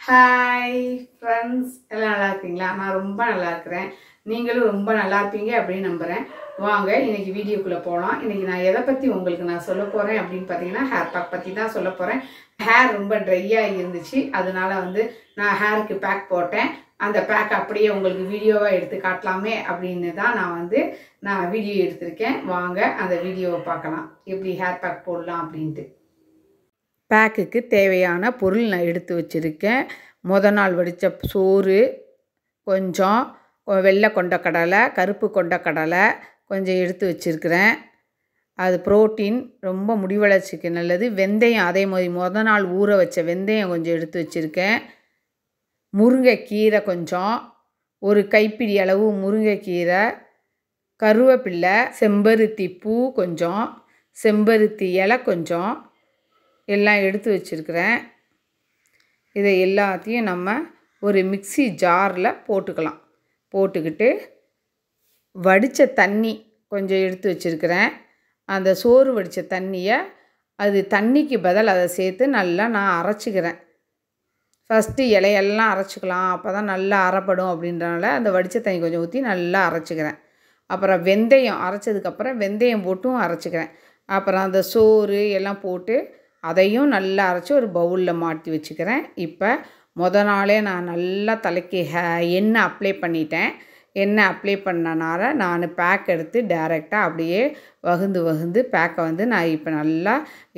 Hi friends, எல்லாம் நல்லா இருக்கீங்களா? நான் ரொம்ப நல்லா இருக்கிறேன். நீங்களும் ரொம்ப நல்லா இருப்பீங்க அப்படின்னு நம்புகிறேன். வாங்க இன்னைக்கு வீடியோக்குள்ளே போகலாம். இன்னைக்கு நான் எதை பற்றி உங்களுக்கு நான் சொல்ல போகிறேன் அப்படின்னு பார்த்தீங்கன்னா, ஹேர் பேக் பற்றி தான் சொல்ல போகிறேன். ஹேர் ரொம்ப ட்ரையாக இருந்துச்சு, அதனால நான் ஹேருக்கு பேக் போட்டேன். அந்த பேக் அப்படியே உங்களுக்கு வீடியோவாக எடுத்து காட்டலாமே அப்படின்னு தான் நான் வீடியோ எடுத்திருக்கேன். வாங்க அந்த வீடியோவை பார்க்கலாம், எப்படி ஹேர் பேக் போடலாம் அப்படின்ட்டு. பேக்குக்கு தேவையான பொருள் நான் எடுத்து வச்சுருக்கேன். நாள் வடித்த சோறு, கொஞ்சம் வெள்ளை கொண்டக்கடலை, கருப்பு கொண்டக்கடலை கொஞ்சம் எடுத்து வச்சுருக்கிறேன். அது புரோட்டீன், ரொம்ப முடி வளர்ச்சிக்கு நல்லது. வெந்தயம் அதே மாதிரி நாள் ஊற வச்ச வெந்தயம் கொஞ்சம் எடுத்து வச்சுருக்கேன். முருங்கைக்கீரை கொஞ்சம், ஒரு கைப்பிடி அளவு முருங்கைக்கீரை, கருவேப்பிலை, செம்பருத்தி பூ கொஞ்சம், செம்பருத்தி இலை கொஞ்சம் எல்லாம் எடுத்து வச்சுருக்கிறேன். இதை எல்லாத்தையும் நம்ம ஒரு மிக்ஸி ஜாரில் போட்டுக்கலாம். போட்டுக்கிட்டு வடித்த தண்ணி கொஞ்சம் எடுத்து வச்சுருக்கிறேன். அந்த சோறு வடித்த தண்ணியை அது தண்ணிக்கு பதில் அதை சேர்த்து நல்லா நான் அரைச்சிக்கிறேன். ஃபஸ்ட்டு இலையெல்லாம் அரைச்சிக்கலாம், அப்போ தான் நல்லா அரைப்படும் அப்படின்றனால அந்த வடித்த தண்ணி கொஞ்சம் ஊற்றி நல்லா அரைச்சிக்கிறேன். அப்புறம் வெந்தயம் அரைச்சதுக்கப்புறம் வெந்தயம் போட்டும் அரைச்சிக்கிறேன். அப்புறம் அந்த சோறு எல்லாம் போட்டு அதையும் நல்லா அரைச்சி ஒரு பவுலில் மாற்றி வச்சுக்கிறேன். இப்போ நாளே நான் நல்லா தலைக்கு எண்ணெய் அப்ளை பண்ணிட்டேன். எண்ணெய் அப்ளை பண்ணனால நான் பேக் எடுத்து டைரெக்டாக அப்படியே வகுந்து பேக்கை நான் இப்போ நல்லா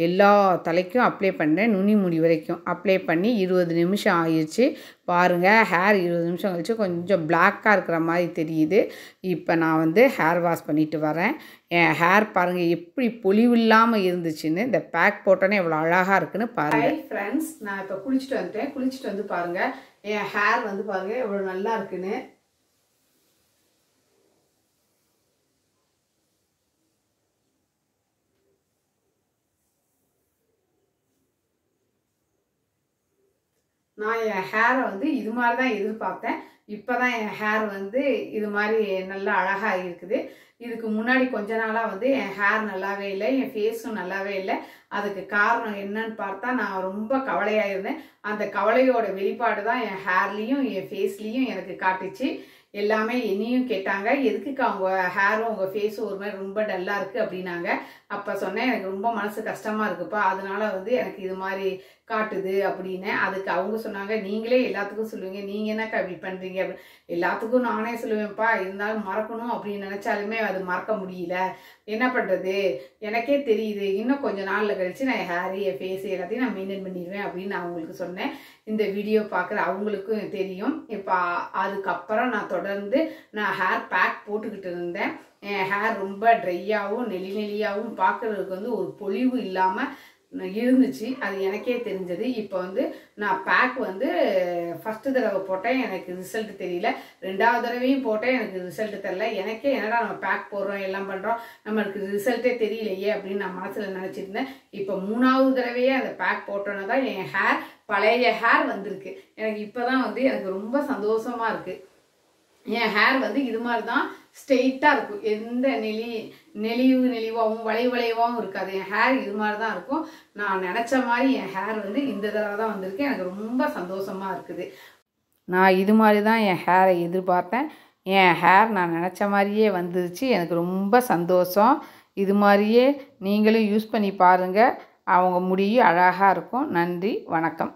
எல்லா தலைக்கும் அப்ளை பண்ணேன். நுனி முடி வரைக்கும் அப்ளை பண்ணி 20 நிமிஷம் ஆயிடுச்சு. பாருங்கள், ஹேர் 20 நிமிஷம் கழிச்சு கொஞ்சம் பிளாக்காக இருக்கிற மாதிரி தெரியுது. இப்போ நான் ஹேர் வாஷ் பண்ணிவிட்டு வரேன். என் ஹேர் பாருங்கள் எப்படி பொலிவு இல்லாமல் இருந்துச்சுன்னு. இந்த பேக் போட்டோன்னே எவ்வளோ அழகாக இருக்குன்னு பாருங்கள். ஹாய் ஃப்ரெண்ட்ஸ், நான் இப்போ குளிச்சுட்டு வந்துட்டேன். குளிச்சுட்டு வந்து பாருங்கள், என் ஹேர் பாருங்கள் எவ்வளோ நல்லா இருக்குன்னு. நான் என் ஹேரை இது மாதிரி தான் எதிர்பார்த்தேன். இப்போ தான் என் ஹேர் இது மாதிரி நல்லா அழகாக இருக்குது. இதுக்கு முன்னாடி கொஞ்ச நாளாக என் ஹேர் நல்லாவே இல்லை, என் ஃபேஸும் நல்லாவே இல்லை. அதுக்கு காரணம் என்னன்னு பார்த்தா, நான் ரொம்ப கவலையாக இருந்தேன். அந்த கவலையோட வெளிப்பாடு தான் என் ஹேர்லேயும் என் ஃபேஸ்லேயும் எனக்கு காட்டுச்சு. எல்லாமே என்னையும் கேட்டாங்க, எதுக்குக்கா உங்கள் ஹேரும் உங்கள் ஃபேஸும் ஒரு மாதிரி ரொம்ப டல்லாக இருக்குது அப்படின்னாங்க. அப்போ சொன்னேன், எனக்கு ரொம்ப மனசு கஷ்டமாக இருக்குப்பா, அதனால எனக்கு இது மாதிரி காட்டுது அப்படின்னு. அதுக்கு அவங்க சொன்னாங்க, நீங்களே எல்லாத்துக்கும் சொல்லுவீங்க, நீங்கள் என்னக்கா இப்படி பண்ணுறீங்க அப்படின்னு. எல்லாத்துக்கும் நானே சொல்லுவேன்ப்பா, இருந்தாலும் மறக்கணும் அப்படின்னு நினச்சாலுமே அது மறக்க முடியல. என்ன பண்ணுறது, எனக்கே தெரியுது, இன்னும் கொஞ்சம் நாளில் கழிச்சு நான் என் ஹேரு என் ஃபேஸு எல்லாத்தையும் நான் மெயின்டைன் பண்ணிடுவேன் அப்படின்னு நான் அவங்களுக்கு சொன்னேன். இந்த வீடியோ பார்க்குற அவங்களுக்கும் தெரியும். இப்போ அதுக்கப்புறம் நான் தொடர்ந்து ஹேர் பேக் போட்டுக்கிட்டு இருந்தேன். என் ஹேர் ரொம்ப ட்ரையாகவும் நெளியாகவும் பார்க்குறதுக்கு ஒரு பொலிவு இல்லாமல் இருந்துச்சு. அது எனக்கே தெரிஞ்சது. இப்போ நான் பேக் ஃபஸ்ட்டு தடவை போட்டேன், எனக்கு ரிசல்ட் தெரியல. 2வது தடவையும் போட்டேன், எனக்கு ரிசல்ட் தெரியல. எனக்கே என்னடா நம்ம பேக் போடுறோம் எல்லாம் பண்ணுறோம், நம்மளுக்கு ரிசல்ட்டே தெரியலையே அப்படின்னு நான் மனசில் நினச்சிருந்தேன். இப்போ 3வது தடவையே அந்த பேக் போட்டோன்னு தான் என் ஹேர் பழைய ஹேர் வந்திருக்கு. எனக்கு இப்போ தான் எனக்கு ரொம்ப சந்தோஷமாக இருக்குது. என் ஹேர் இது மாதிரி தான் ஸ்ட்ரெயிட்டாக இருக்கும், எந்த நெளிவாகவும் வளைவாகவும் இருக்காது. என் ஹேர் இது மாதிரி தான் இருக்கும். நான் நினச்ச மாதிரி என் ஹேர் இந்த தடவை தான் வந்திருக்கு. எனக்கு ரொம்ப சந்தோஷமாக இருக்குது. நான் இது மாதிரி தான் என் ஹேரை எதிர்பார்த்தேன். என் ஹேர் நான் நினச்ச மாதிரியே வந்துருச்சு. எனக்கு ரொம்ப சந்தோஷம். இது மாதிரியே நீங்களும் யூஸ் பண்ணி பாருங்கள், அவங்க முடியும் அழகாக இருக்கும். நன்றி, வணக்கம்.